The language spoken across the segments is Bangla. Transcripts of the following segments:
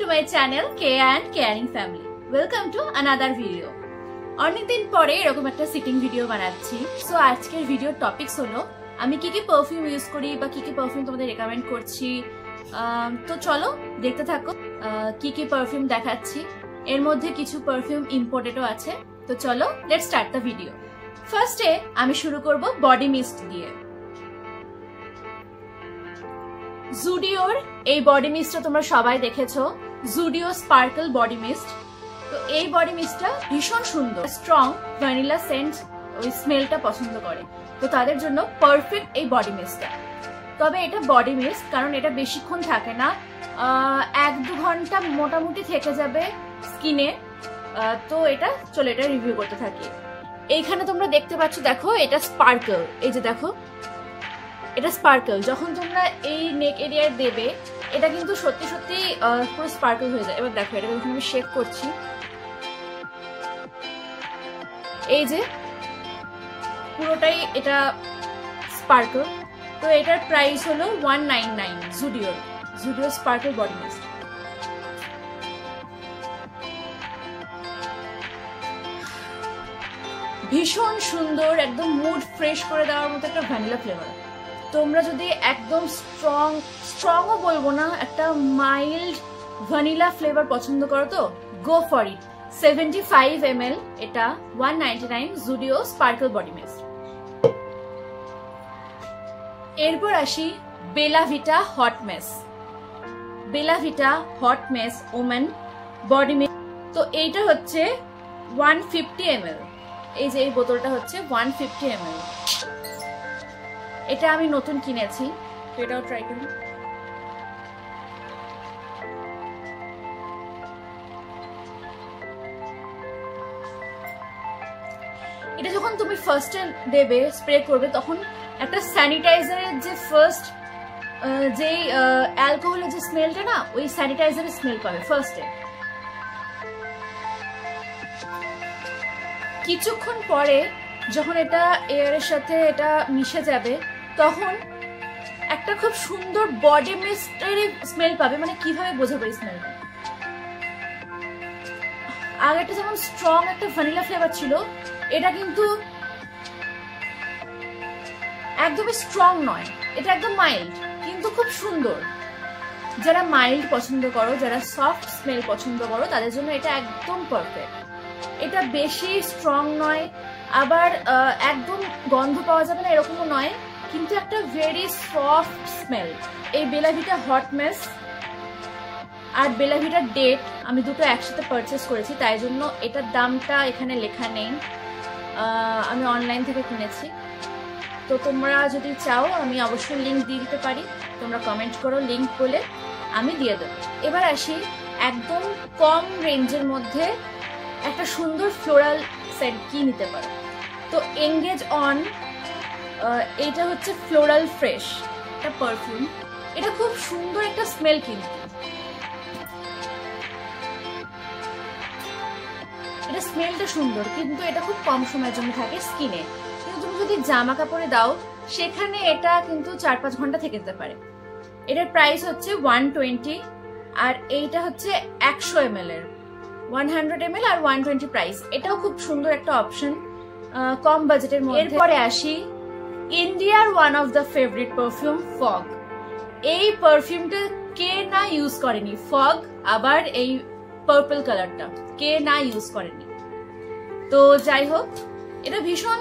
to my channel K and Caring Family. Welcome to another video. অনেকদিন পরে এরকম একটা সিটিং ভিডিও বানাচ্ছি। সো আজকের ভিডিও টপিকস হলো আমি কি কি পারফিউম ইউজ করি বা কি কি পারফিউম তোমাদের রেকমেন্ড করছি। তো চলো দেখতে থাকো কি কি পারফিউম দেখাচ্ছি। এর মধ্যে কিছু পারফিউম ইম্পোর্টেডও আছে। তো চলো লেটস স্টার্ট দ্য ভিডিও। ফার্স্টে আমি শুরু করব বডি মিস্ট দিয়ে। জুডিওর এই বডি মিস্টটা তোমরা সবাই দেখেছো, জুডিও স্পার্কল বডি মিস্ট। তো এই বডি মিস্টটা ভীষণ সুন্দর, স্ট্রং ভ্যানিলা সেন্ট ওই স্মেলটা পছন্দ করে, তো তাদের জন্য পারফেক্ট এই বডি মিস্টটা। তবে এটা বডি মিস্ট, কারণ এটা বেশিক্ষণ থাকে না, 1-2 ঘন্টা মোটামুটি থেকে যাবে স্কিনে। তো এটা চলো এটা রিভিউ করতে থাকি। এইখানে তোমরা দেখতে পাচ্ছ, দেখো এটা স্পার্কল, এই যে দেখো এটা স্পার্কল। যখন তোমরা এই নেক এরিয়ায় দেবে এটা কিন্তু সত্যি সত্যি পুরো স্পার্কল হয়ে যায়। এবার দেখো এটা যখন আমি শেক করছি, এই যে পুরোটাই এটা স্পার্কল। তো এটার প্রাইস হলো 199 জুডিও স্পার্কল বডি মিস্ট। ভীষণ সুন্দর, একদম মুড ফ্রেশ করে দেওয়ার মতো একটা ভ্যানিলা ফ্লেভার। তোমরা যদি একদম স্ট্রংও বলবো না, একটা মাইল্ড ভ্যানিলা ফ্লেভার পছন্দ করো তো গো ফর ইট। 75 ml এটা 199 জুডিও স্পার্কল বডি মিস্ট। এরপর আসি Bella Vita hot mess. Bella Vita hot mess women body mist. তো এইটা হচ্ছে 150 ml। এই যে এই বোতলটা হচ্ছে 150 ml। এটা আমি নতুন কিনেছি, তো এটাও ট্রাই করি। এটা যখন তুমি ফার্স্টে দেবে, স্প্রে করবে, তখন একটা স্যানিটাইজারের যে ফার্স্ট যে অ্যালকোহলের যে স্মেলটা না, ওই স্যানিটাইজারের স্মেল পাবে ফার্স্টে। কিছুক্ষণ পরে যখন এটা এয়ারের সাথে এটা মিশে যাবে, তখন একটা খুব সুন্দর বডি মিস্টের স্মেল পাবে। মানে কিভাবে বোঝাবো এই স্মেলটা? আগেটা যেমন স্ট্রং একটা ভ্যানিলা ফ্লেভার ছিল, এটা কিন্তু একদমই স্ট্রং নয়, এটা একদম মাইল্ড, কিন্তু খুব সুন্দর। যারা মাইল্ড পছন্দ করো, যারা সফট স্মেল পছন্দ করো, তাদের জন্য এটা একদম পারফেক্ট। এটা বেশি স্ট্রং নয়, আবার একদম গন্ধ পাওয়া যাবে না এরকমও নয়, কিন্তু একটা ভেরি সফট স্মেল। এই বেলা ভিটা হট মেস আর বেলা ভিটার ডেট আমি দুটো একসাথে পারচেস করেছি, তাই জন্য এটার দামটা এখানে লেখা নেই, আমি অনলাইন থেকে কিনেছি। তো তোমরা যদি চাও আমি অবশ্যই লিঙ্ক দিয়ে দিতে পারি, তোমরা কমেন্ট করো লিঙ্ক বলে, আমি দিয়ে দেবো। এবার আসি একদম কম রেঞ্জের মধ্যে একটা সুন্দর ফ্লোরাল সেন্ট কি নিতে পারো। তো এঙ্গেজ অন, এটা হচ্ছে ফ্লোরাল ফ্রেশ একটা পারফিউম। এটা খুব সুন্দর একটা স্মেল, কিন্তু এটা স্মেলটা সুন্দর, কিন্তু এটা খুব কম সময়ের জন্য থাকে স্কিনে। কিন্তু তুমি যদি জামা কাপড়ে দাও, সেখানে এটা কিন্তু 4-5 ঘন্টা থেকে যেতে পারে। এটার প্রাইস হচ্ছে 120, আর এইটা হচ্ছে 100 ml এর, 100 ml আর 120 প্রাইস। এটাও খুব সুন্দর একটা অপশন কম বাজেটের মধ্যে। এরপরে আসি ইন্ডিয়ার one of the favourite perfume fog. এই পারফিউমটা কে না ইউজ করেনি? ফগ, আবার এই পার্পল কালারটা কে না ইউজ করেনি? তো যাই হোক, এটা ভীষণ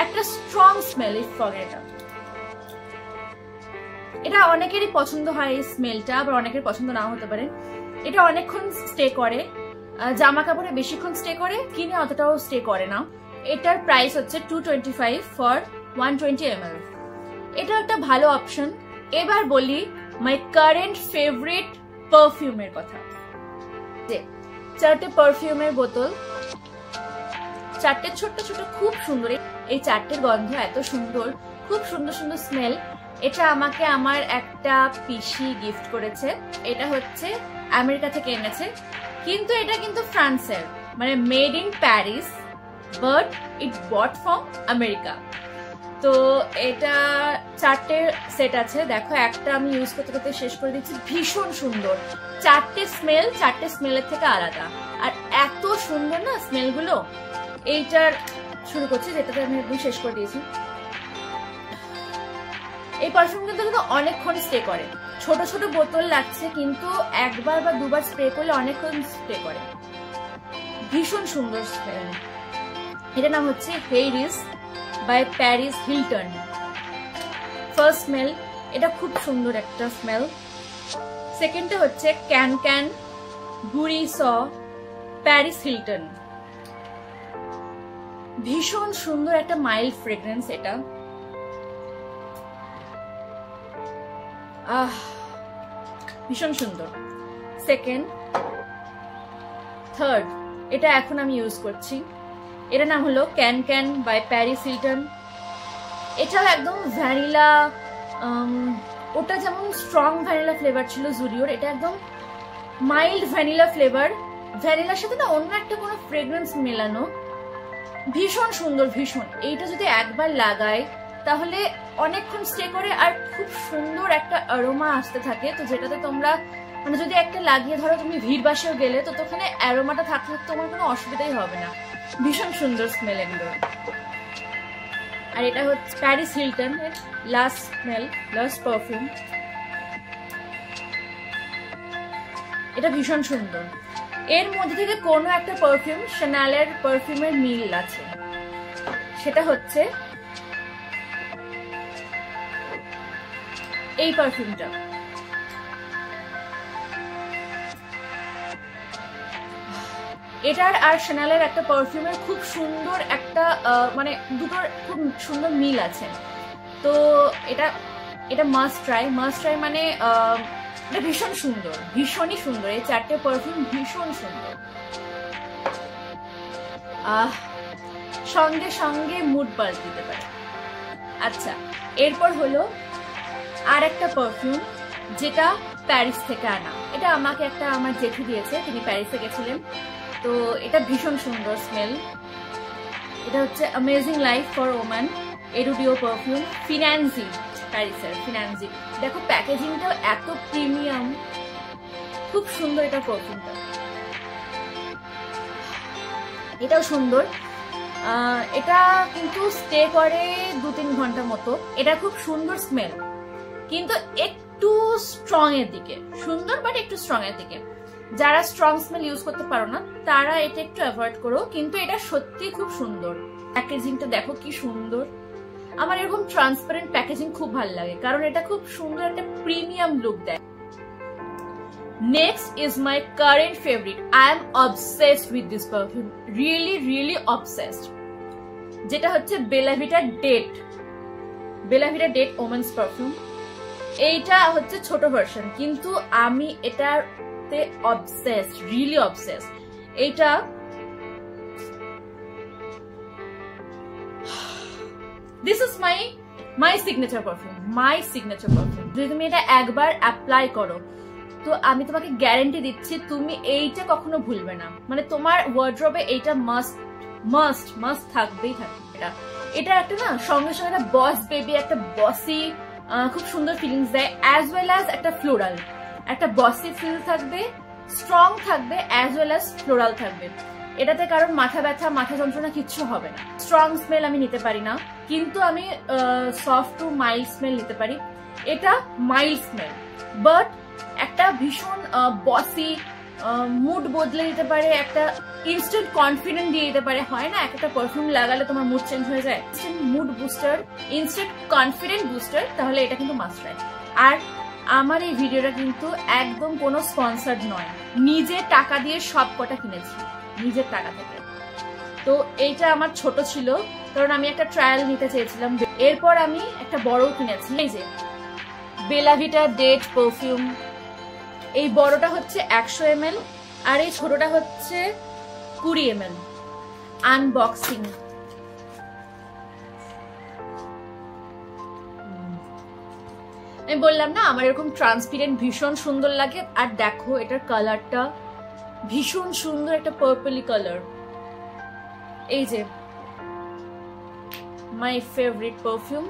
একটা স্ট্রং স্মেল এই ফগের। এটা অনেকেরই পছন্দ হয় এই স্মেলটা, আবার অনেকের পছন্দ নাও হতে পারে। এটা অনেকক্ষণ স্টে করে, জামা কাপড়ে বেশিক্ষণ স্টে করে, কিনে অতটাও স্টে করে না। এটার প্রাইস হচ্ছে 225 ফর 120 ml। এটা একটা ভালো অপশন। এবার বলি মাই কারেন্ট ফেভারিট পারফিউমের কথা। 4টে পারফিউমের বোতল, 4টে ছোট্ট ছোট, খুব সুন্দর। এই 4টের গন্ধ এত সুন্দর, খুব সুন্দর সুন্দর স্মেল। এটা আমাকে আমার একটা পিসি গিফট করেছে। এটা হচ্ছে আমেরিকা থেকে এনেছে, কিন্তু এটা কিন্তু ফ্রান্সের, মানে made in Paris, but it bought from America. তো এটা 4টে সেট আছে, দেখো একটা আমি ইউজ করতে করতে শেষ করে দিচ্ছি। ভীষণ সুন্দর, 4টে স্মেলের থেকে আলাদা, আর এত সুন্দর না স্মেলগুলো। এইটার শুরু করছি, যেটাতে আমি একদম শেষ করে দিয়েছি। এই পারফিউমটা কিন্তু অনেকক্ষণ স্টে করে, ছোট ছোট বোতল লাগছে কিন্তু একবার বা দুবার স্প্রে করলে অনেকক্ষণ স্প্রে করে। ভীষণ সুন্দর স্মেল। এটার নাম হচ্ছে heiress by Paris Hilton. First smell, এটা খুব সুন্দর একটা স্মেল। সেকেন্ডটা হচ্ছে ক্যান ক্যান বুড়ি স প্যারিস হিলটন। ভীষণ সুন্দর একটা মাইল্ড ফ্রেগ্রেন্স এটা। ভীষণ সুন্দর। সেকেন্ড, থার্ড, এটা এখন আমি ইউজ করছি। এটার নাম হলো can can buy Paris Hilton. এটাও একদম ভ্যানিলা, ওটা যেমন স্ট্রং ভ্যানিলা ফ্লেভার ছিল জুডিওর, এটা একদম মাইল্ড ভ্যানিলা ফ্লেভার, ভ্যানিলার সাথে না অন্য একটা কোনো ফ্রেগ্রেন্স মেলানো। ভীষণ সুন্দর, ভীষণ। এইটা যদি একবার লাগাই তাহলে অনেকক্ষণ স্টে করে, আর খুব সুন্দর একটা অ্যারোমা আসতে থাকে। তো যেটাতে তোমরা মানে যদি একটা লাগিয়ে ধরো তুমি ভিড় বাসেও গেলে তো ওখানে অ্যারোমাটা থাকতে তোমার কোনো অসুবিধাই হবে না। ভীষণ সুন্দর স্মেল এগুলো। আর এটা হচ্ছে প্যারিস হিলটন এর লাস্ট স্মেল, লাস্ট পারফিউম। এটা ভীষণ সুন্দর। এর মধ্যে থেকে কোনো একটা পারফিউম শ্যানেলের পারফিউমের মিল আছে, সেটা হচ্ছে এই পারফিউমটা। এটার আর শ্যানেলের একটা পারফিউমের খুব সুন্দর একটা মানে দুটোর খুব সুন্দর মিল আছে। তো এটা মাস্ট ট্রাই মানে এটা ভীষণ সুন্দর, ভীষণই সুন্দর। এই 4টে পারফিউম ভীষণ সুন্দর। সঙ্গে সঙ্গে মুড পাল্টে দিতে পারে। আচ্ছা, এরপর হলো আর একটা পারফিউম যেটা প্যারিস থেকে আনা। এটা আমাকে একটা আমার জেঠু দিয়েছে, তিনি প্যারিসে গেছিলেন। তো এটা ভীষণ সুন্দর স্মেল। এটা হচ্ছে অ্যামেজিং লাইফ ফর ওম্যান এরুডিও পারফিউম, ফিনান্সি, প্যারিসের ফিনান্সি। দেখো প্যাকেজিংটাও এত প্রিমিয়াম, খুব সুন্দর এটা পারফিউমটা। এটাও সুন্দর। এটা কিন্তু স্টে করে 2-3 ঘন্টা মতো। এটা খুব সুন্দর স্মেল, কিন্তু একটু স্ট্রং এর দিকে। সুন্দর বাট একটু স্ট্রং এর দিকে। যারা স্ট্রং স্মেল ইউজ করতে পারো না তারা এটা একটু অ্যাভয়েড করো, কিন্তু এটা সত্যি খুব সুন্দর। প্যাকেজিংটা দেখো কি সুন্দর। আমার এরকম ট্রান্সপারেন্ট প্যাকেজিং খুব ভালো লাগে, কারণ এটা খুব সুন্দর একটা প্রিমিয়াম লুক দেয়। Next is my current favourite. I am obsessed with this perfume, really really obsessed. যেটা হচ্ছে বেলা ভিটা ডেট, বেলা ভিটা ডেট ওমেন্স পারফিউম। এইটা হচ্ছে ছোট ভার্সন, কিন্তু আমি এটাতে অবসেসড, রিয়েলি অবসেসড। এইটা this is my signature perfume, my signature perfume. যদি তুমি এটা একবার অ্যাপ্লাই করো তো আমি তোমাকে গ্যারান্টি দিচ্ছি তুমি এইটা কখনো ভুলবে না। মানে তোমার ওয়ার্ড্রবে এইটা মাস্ট থাকবেই থাকবে। এটা একটা না সঙ্গে সঙ্গে একটা বস বেবি, একটা বসি খুব সুন্দর ফিলিংস দেয়, অ্যাজ ওয়েল অ্যাজ একটা ফ্লোরাল, একটা বসি ফিল থাকবে, স্ট্রং থাকবে, অ্যাজ ওয়েল অ্যাজ ফ্লোরাল থাকবে। এটাতে কারণ মাথা ব্যথা, মাথা যন্ত্রণা কিচ্ছু হবে না। স্ট্রং স্মেল আমি নিতে পারি না, কিন্তু আমি সফট টু মাইল্ড স্মেল নিতে পারি। এটা মাইল্ড স্মেল, বাট একটা ভীষণ বসি, মুড বদলে দিতে পারে, একটা ইনস্ট্যান্ট কনফিডেন্ট দিয়ে দিতে পারে। হয় না একটা পারফিউম লাগালে তোমার মুড চেঞ্জ হয়ে যায়, instant mood booster, instant confident booster. তাহলে এটা কিন্তু মাস্ট ট্রাই। আর আমার এই ভিডিওটা কিন্তু একদম কোনো স্পন্সার্ড নয়, নিজের টাকা দিয়ে সব কটা কিনেছি, নিজের টাকা থেকে। তো এইটা আমার ছোট ছিল কারণ আমি একটা ট্রায়াল নিতে চেয়েছিলাম। এরপর আমি একটা বড়ও কিনেছি, এই যে বেলা ভিটা ডেট পারফিউম। এই বড়টা হচ্ছে 100 ml আর এই ছোটটা হচ্ছে 20 ml। আনবক্সিং। আমি বললাম না আমার এরকম ট্রান্সপারেন্ট ভীষণ সুন্দর লাগে। আর দেখো এটার কালারটা ভীষণ সুন্দর, একটা পার্পলি কালার। এই যে মাই ফেভারিট পারফিউম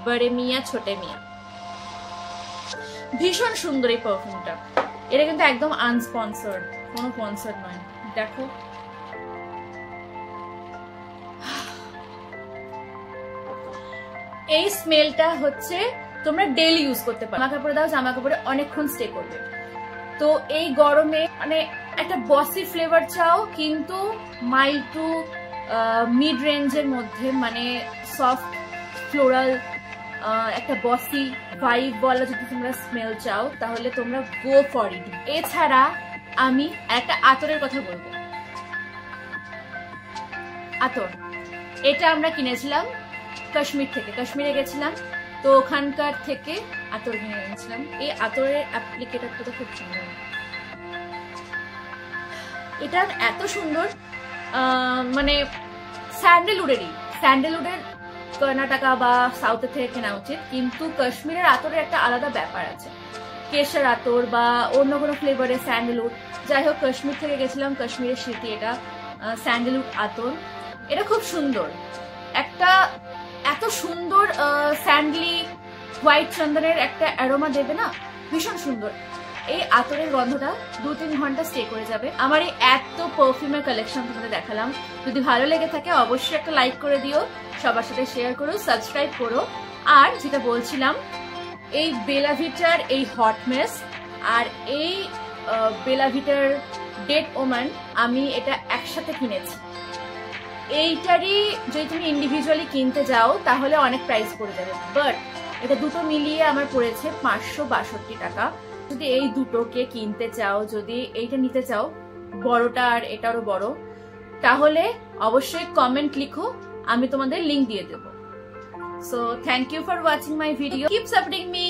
বড়ে মিয়া ছোটে মিয়া। ভীষণ সুন্দর এই পারফিউমটা। এটা কিন্তু একদম আনস্পন্সর্ড, কোনো স্পন্সর্ড নয়। দেখো এই স্মেলটা হচ্ছে তোমরা ডেইলি ইউজ করতে পারো। জামা কাপড়ে দাও, জামা কাপড়ে অনেকক্ষণ স্টে করবে। তো এই গরমে মানে একটা বসি ফ্লেভার চাও কিন্তু মাইল্ড টু মিড রেঞ্জের মধ্যে, মানে সফট ফ্লোরাল একটা বসি ভাইব বলা যদি তোমরা স্মেল চাও তাহলে তোমরা গো ফর ইট। এছাড়া আমি একটা আতরের কথা বলবো। আতর এটা আমরা কিনেছিলাম কাশ্মীর থেকে, কাশ্মীরে গেছিলাম তো ওখানকার থেকে আতর কিনে এনেছিলাম। এই আতরের অ্যাপ্লিকেটরটা তো খুব সুন্দর, এটা এত সুন্দর, মানে স্যান্ডেলউডের কর্ণাটকা বা সাউথের থেকে কেনা উচিত, কিন্তু কাশ্মীরের আতরের একটা আলাদা ব্যাপার আছে। কেশর আতর বা অন্য কোনো ফ্লেভারের স্যান্ডেলউড, যাই হোক কাশ্মীর থেকে গেছিলাম, কাশ্মীরের স্মৃতি এটা। স্যান্ডেলউড আতর এটা খুব সুন্দর, একটা এত সুন্দর স্যান্ডলি হোয়াইট চন্দনের একটা অ্যারোমা দেবে না, ভীষণ সুন্দর। এই আতরের গন্ধটা 2-3 ঘন্টা স্টে করে যাবে। আমার এই এত পারফিউমের কালেকশন তোমাদের দেখালাম, যদি ভালো লেগে থাকে অবশ্যই একটা লাইক করে দিও, সবার সাথে শেয়ার করো, সাবস্ক্রাইব করো। আর যেটা বলছিলাম, এই বেলা ভিটার এই হট মেস আর এই বেলা ভিটার ডেড ওমান আমি এটা একসাথে কিনেছি। এইটারই যদি তুমি ইন্ডিভিজুয়ালি কিনতে যাও তাহলে অনেক প্রাইস পড়ে যাবে, বাট এটা দুটো মিলিয়ে আমার পড়েছে 562 টাকা। যদি এই দুটোকে কিনতে চাও, যদি এইটা নিতে চাও বড়টা আর এটারও বড়, তাহলে অবশ্যই কমেন্ট লিখো, আমি তোমাদের লিংক দিয়ে দেবো। So thank you for watching my video, keep supporting me.